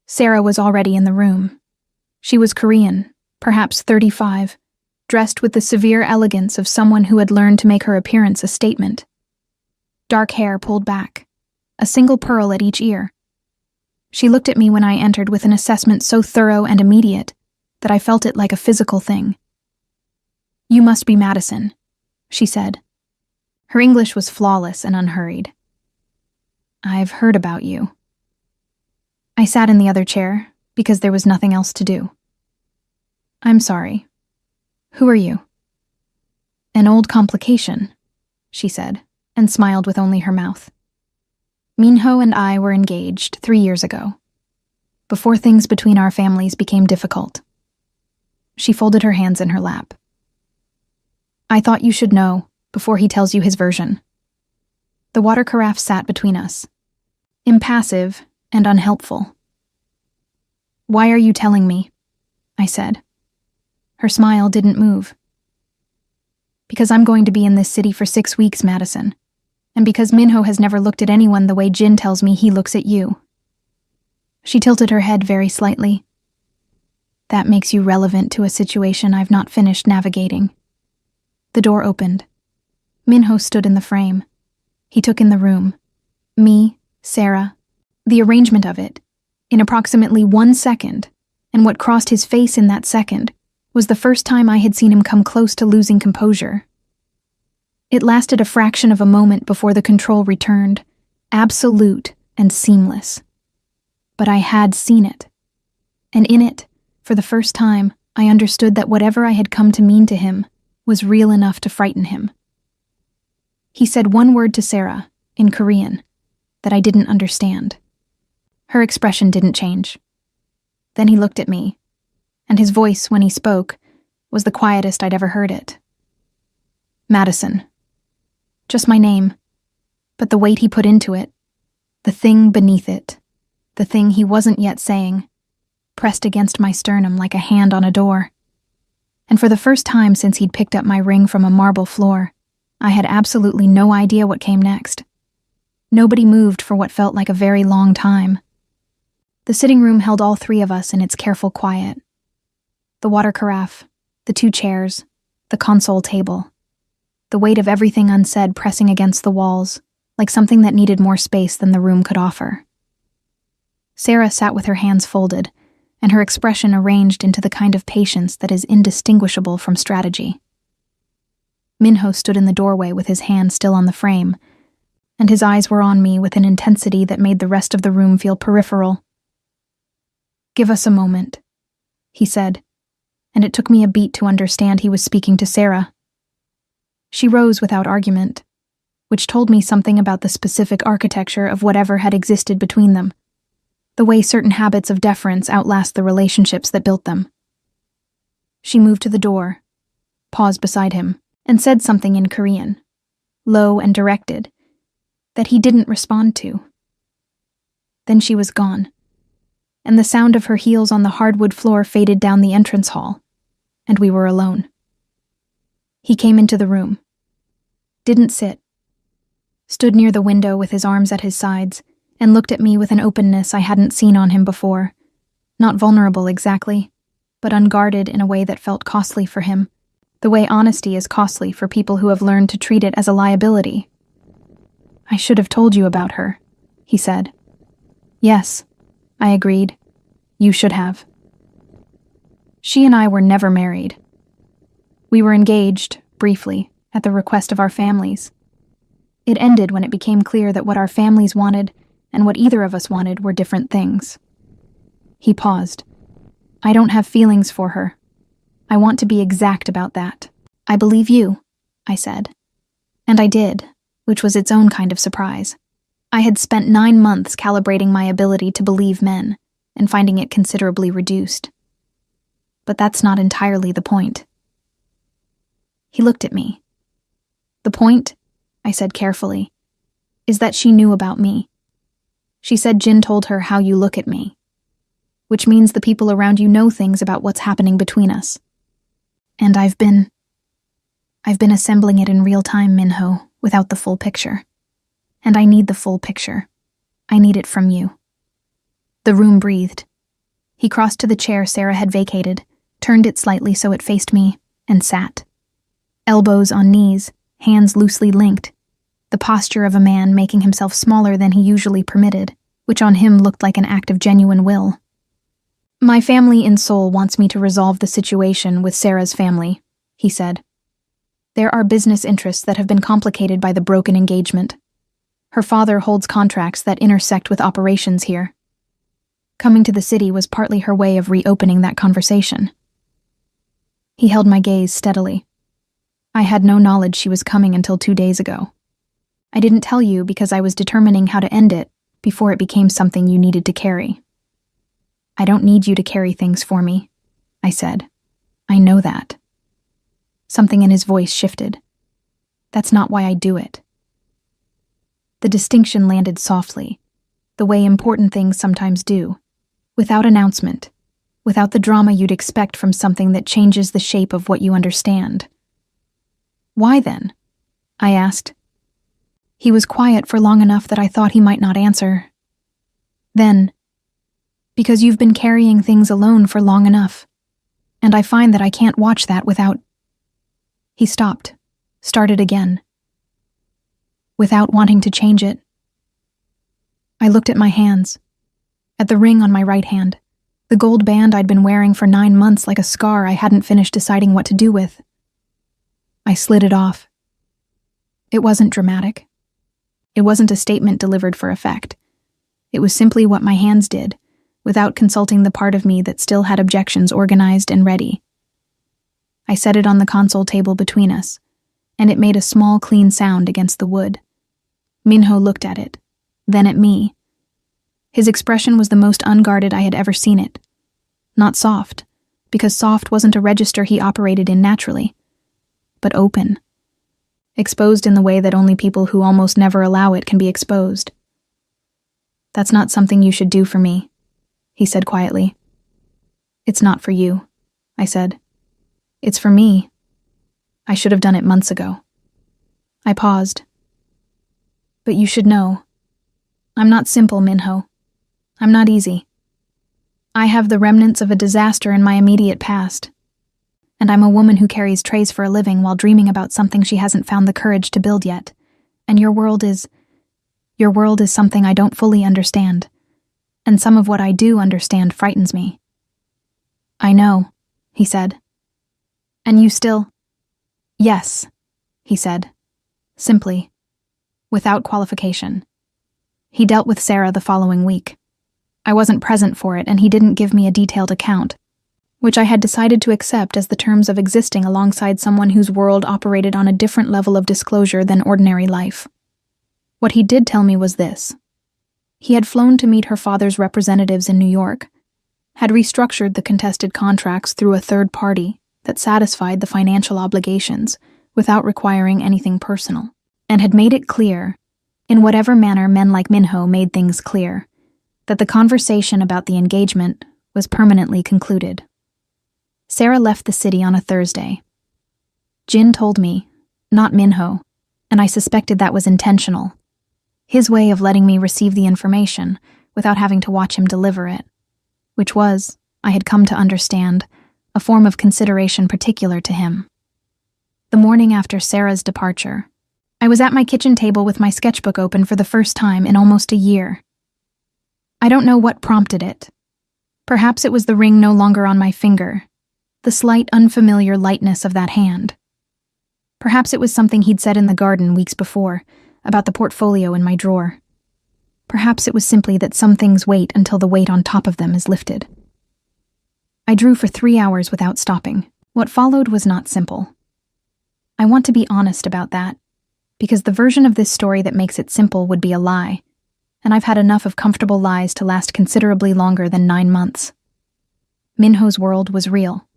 Sarah was already in the room. She was Korean, perhaps 35, dressed with the severe elegance of someone who had learned to make her appearance a statement. Dark hair pulled back, a single pearl at each ear. She looked at me when I entered with an assessment so thorough and immediate that I felt it like a physical thing. You must be Madison, she said. Her English was flawless and unhurried. I've heard about you. I sat in the other chair because there was nothing else to do. I'm sorry. Who are you? An old complication, she said, and smiled with only her mouth. Minho and I were engaged 3 years ago, before things between our families became difficult. She folded her hands in her lap. I thought you should know before he tells you his version. The water carafe sat between us, impassive and unhelpful. Why are you telling me? I said. Her smile didn't move. Because I'm going to be in this city for 6 weeks, Madison, and because Minho has never looked at anyone the way Jin tells me he looks at you. She tilted her head very slightly. That makes you relevant to a situation I've not finished navigating. The door opened. Minho stood in the frame. He took in the room. Me, Sarah, the arrangement of it, in approximately 1 second, and what crossed his face in that second was the first time I had seen him come close to losing composure. It lasted a fraction of a moment before the control returned, absolute and seamless. But I had seen it. And in it, for the first time, I understood that whatever I had come to mean to him was real enough to frighten him. He said one word to Sarah, in Korean, that I didn't understand. Her expression didn't change. Then he looked at me, and his voice, when he spoke, was the quietest I'd ever heard it. Madison. Just my name, but the weight he put into it, the thing beneath it, the thing he wasn't yet saying, pressed against my sternum like a hand on a door. And for the first time since he'd picked up my ring from a marble floor, I had absolutely no idea what came next. Nobody moved for what felt like a very long time. The sitting room held all 3 of us in its careful quiet. The water carafe, the 2 chairs, the console table. The weight of everything unsaid pressing against the walls, like something that needed more space than the room could offer. Sarah sat with her hands folded, and her expression arranged into the kind of patience that is indistinguishable from strategy. Minho stood in the doorway with his hand still on the frame, and his eyes were on me with an intensity that made the rest of the room feel peripheral. Give us a moment, he said, and it took me a beat to understand he was speaking to Sarah. She rose without argument, which told me something about the specific architecture of whatever had existed between them, the way certain habits of deference outlast the relationships that built them. She moved to the door, paused beside him, and said something in Korean, low and directed, that he didn't respond to. Then she was gone, and the sound of her heels on the hardwood floor faded down the entrance hall, and we were alone. He came into the room. Didn't sit. Stood near the window with his arms at his sides, and looked at me with an openness I hadn't seen on him before. Not vulnerable exactly, but unguarded in a way that felt costly for him, the way honesty is costly for people who have learned to treat it as a liability. I should have told you about her, he said. Yes, I agreed. You should have. She and I were never married. We were engaged, briefly, at the request of our families. It ended when it became clear that what our families wanted and what either of us wanted were different things. He paused. I don't have feelings for her. I want to be exact about that. I believe you, I said. And I did, which was its own kind of surprise. I had spent 9 months calibrating my ability to believe men, and finding it considerably reduced. But that's not entirely the point. He looked at me. The point, I said carefully, is that she knew about me. She said Jin told her how you look at me, which means the people around you know things about what's happening between us. And I've been assembling it in real time, Minho, without the full picture. And I need the full picture. I need it from you. The room breathed. He crossed to the chair Sarah had vacated, turned it slightly so it faced me, and sat. Elbows on knees, hands loosely linked, the posture of a man making himself smaller than he usually permitted, which on him looked like an act of genuine will. My family in Seoul wants me to resolve the situation with Sarah's family, he said. There are business interests that have been complicated by the broken engagement. Her father holds contracts that intersect with operations here. Coming to the city was partly her way of reopening that conversation. He held my gaze steadily. I had no knowledge she was coming until 2 days ago. I didn't tell you because I was determining how to end it before it became something you needed to carry. I don't need you to carry things for me, I said. I know that. Something in his voice shifted. That's not why I do it. The distinction landed softly, the way important things sometimes do, without announcement, without the drama you'd expect from something that changes the shape of what you understand. Why then? I asked. He was quiet for long enough that I thought he might not answer. Then, because you've been carrying things alone for long enough, and I find that I can't watch that without... He stopped, started again. Without wanting to change it. I looked at my hands, at the ring on my right hand, the gold band I'd been wearing for 9 months like a scar I hadn't finished deciding what to do with. I slid it off. It wasn't dramatic. It wasn't a statement delivered for effect. It was simply what my hands did, without consulting the part of me that still had objections organized and ready. I set it on the console table between us, and it made a small, clean sound against the wood. Minho looked at it, then at me. His expression was the most unguarded I had ever seen it. Not soft, because soft wasn't a register he operated in naturally, but open. Exposed in the way that only people who almost never allow it can be exposed. That's not something you should do for me, he said quietly. It's not for you, I said. It's for me. I should have done it months ago. I paused. But you should know. I'm not simple, Minho. I'm not easy. I have the remnants of a disaster in my immediate past. And I'm a woman who carries trays for a living while dreaming about something she hasn't found the courage to build yet. And your world is something I don't fully understand. And some of what I do understand frightens me. I know, he said. And you still... Yes, he said, simply, without qualification. He dealt with Sarah the following week. I wasn't present for it, and he didn't give me a detailed account, which I had decided to accept as the terms of existing alongside someone whose world operated on a different level of disclosure than ordinary life. What he did tell me was this. He had flown to meet her father's representatives in New York, had restructured the contested contracts through a third party that satisfied the financial obligations without requiring anything personal, and had made it clear, in whatever manner men like Minho made things clear, that the conversation about the engagement was permanently concluded. Sarah left the city on a Thursday. Jin told me, not Minho, and I suspected that was intentional. His way of letting me receive the information without having to watch him deliver it, which was, I had come to understand, a form of consideration particular to him. The morning after Sarah's departure, I was at my kitchen table with my sketchbook open for the first time in almost a year. I don't know what prompted it. Perhaps it was the ring no longer on my finger, the slight unfamiliar lightness of that hand. Perhaps it was something he'd said in the garden weeks before, about the portfolio in my drawer. Perhaps it was simply that some things wait until the weight on top of them is lifted. I drew for 3 hours without stopping. What followed was not simple. I want to be honest about that, because the version of this story that makes it simple would be a lie, and I've had enough of comfortable lies to last considerably longer than 9 months. Minho's world was real,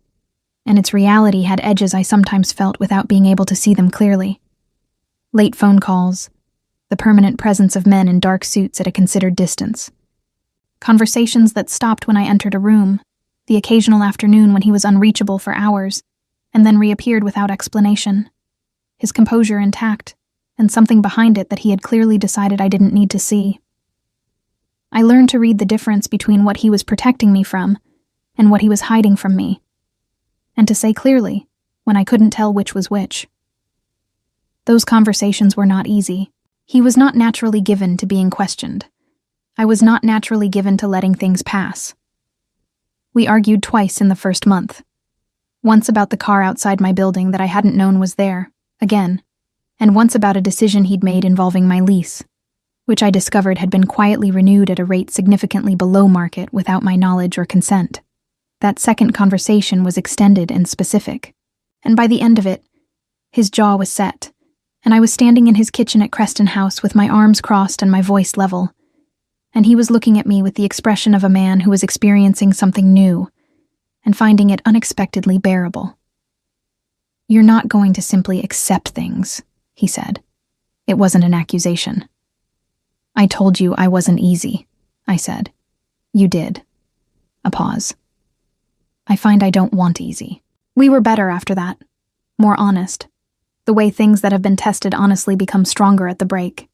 and its reality had edges I sometimes felt without being able to see them clearly. Late phone calls, the permanent presence of men in dark suits at a considered distance. Conversations that stopped when I entered a room, the occasional afternoon when he was unreachable for hours, and then reappeared without explanation. His composure intact, and something behind it that he had clearly decided I didn't need to see. I learned to read the difference between what he was protecting me from and what he was hiding from me, and to say clearly when I couldn't tell which was which. Those conversations were not easy. He was not naturally given to being questioned. I was not naturally given to letting things pass. We argued twice in the first month. Once about the car outside my building that I hadn't known was there, again, and once about a decision he'd made involving my lease, which I discovered had been quietly renewed at a rate significantly below market without my knowledge or consent. That second conversation was extended and specific, and by the end of it, his jaw was set, and I was standing in his kitchen at Creston House with my arms crossed and my voice level, and he was looking at me with the expression of a man who was experiencing something new and finding it unexpectedly bearable. "You're not going to simply accept things," he said. It wasn't an accusation. "I told you I wasn't easy," I said. "You did." A pause. "I find I don't want easy." We were better after that, more honest, the way things that have been tested honestly become stronger at the break.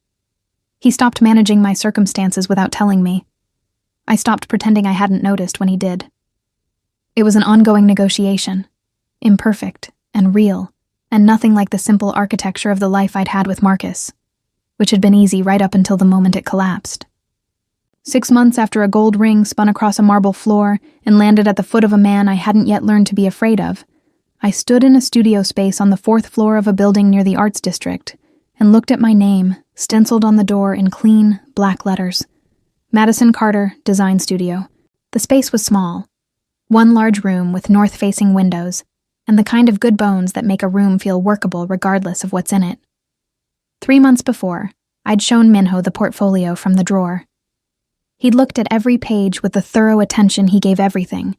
He stopped managing my circumstances without telling me. I stopped pretending I hadn't noticed when he did. It was an ongoing negotiation, imperfect and real, and nothing like the simple architecture of the life I'd had with Marcus, which had been easy right up until the moment it collapsed. 6 months after a gold ring spun across a marble floor and landed at the foot of a man I hadn't yet learned to be afraid of, I stood in a studio space on the 4th floor of a building near the Arts District and looked at my name, stenciled on the door in clean, black letters. Madison Carter Design Studio. The space was small. One large room with north-facing windows, and the kind of good bones that make a room feel workable regardless of what's in it. 3 months before, I'd shown Minho the portfolio from the drawer. He'd looked at every page with the thorough attention he gave everything,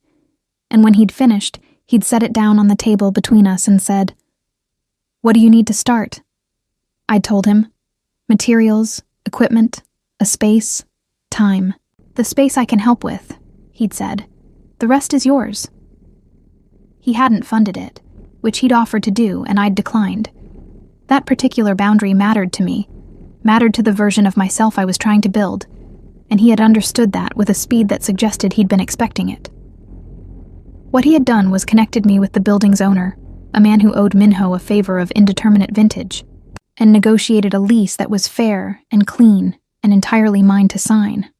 and when he'd finished, he'd set it down on the table between us and said, "What do you need to start?" I'd told him, "Materials, equipment, a space, time. The space I can help with," he'd said. "The rest is yours." He hadn't funded it, which he'd offered to do and I'd declined. That particular boundary mattered to me, mattered to the version of myself I was trying to build, and he had understood that with a speed that suggested he'd been expecting it. What he had done was connected me with the building's owner, a man who owed Minho a favor of indeterminate vintage, and negotiated a lease that was fair and clean and entirely mine to sign.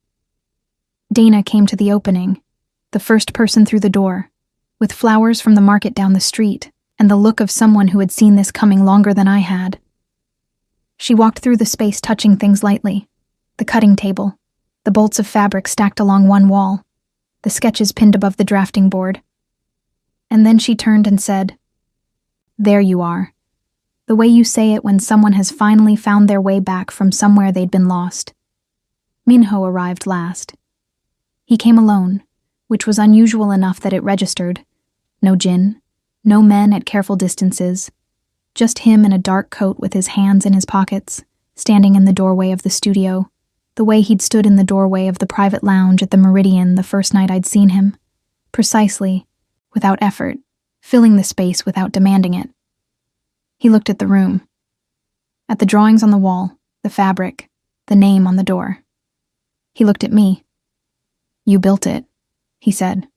Dana came to the opening, the first person through the door, with flowers from the market down the street and the look of someone who had seen this coming longer than I had. She walked through the space touching things lightly, the cutting table, the bolts of fabric stacked along one wall, the sketches pinned above the drafting board. And then she turned and said, "There you are. The way you say it when someone has finally found their way back from somewhere they'd been lost." Minho arrived last. He came alone, which was unusual enough that it registered. No Jinn, no men at careful distances, just him in a dark coat with his hands in his pockets, standing in the doorway of the studio, the way he'd stood in the doorway of the private lounge at the Meridian the first night I'd seen him, precisely, without effort, filling the space without demanding it. He looked at the room, at the drawings on the wall, the fabric, the name on the door. He looked at me. "You built it," he said.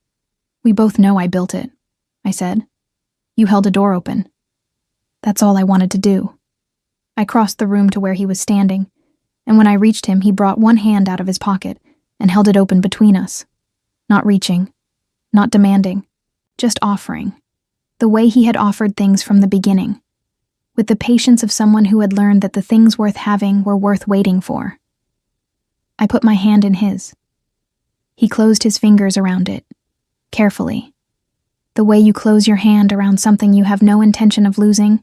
"We both know I built it," I said. "You held a door open." That's all I wanted to do. I crossed the room to where he was standing, and when I reached him, he brought one hand out of his pocket and held it open between us. Not reaching, not demanding, just offering. The way he had offered things from the beginning, with the patience of someone who had learned that the things worth having were worth waiting for. I put my hand in his. He closed his fingers around it, carefully. The way you close your hand around something you have no intention of losing.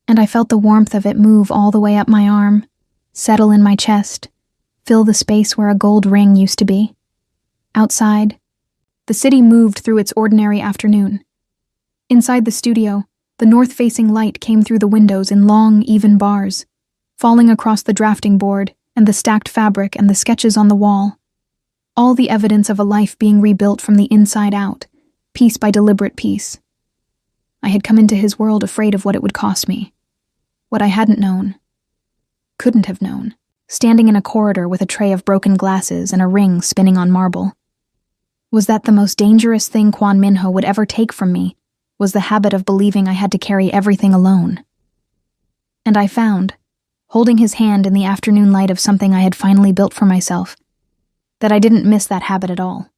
And I felt the warmth of it move all the way up my arm, settle in my chest, fill the space where a gold ring used to be. Outside, the city moved through its ordinary afternoon. Inside the studio, the north-facing light came through the windows in long, even bars, falling across the drafting board and the stacked fabric and the sketches on the wall. All the evidence of a life being rebuilt from the inside out, piece by deliberate piece. I had come into his world afraid of what it would cost me. What I hadn't known. Couldn't have known. Standing in a corridor with a tray of broken glasses and a ring spinning on marble. Was that the most dangerous thing Kwon Minho would ever take from me? Was the habit of believing I had to carry everything alone. And I found, holding his hand in the afternoon light of something I had finally built for myself, that I didn't miss that habit at all.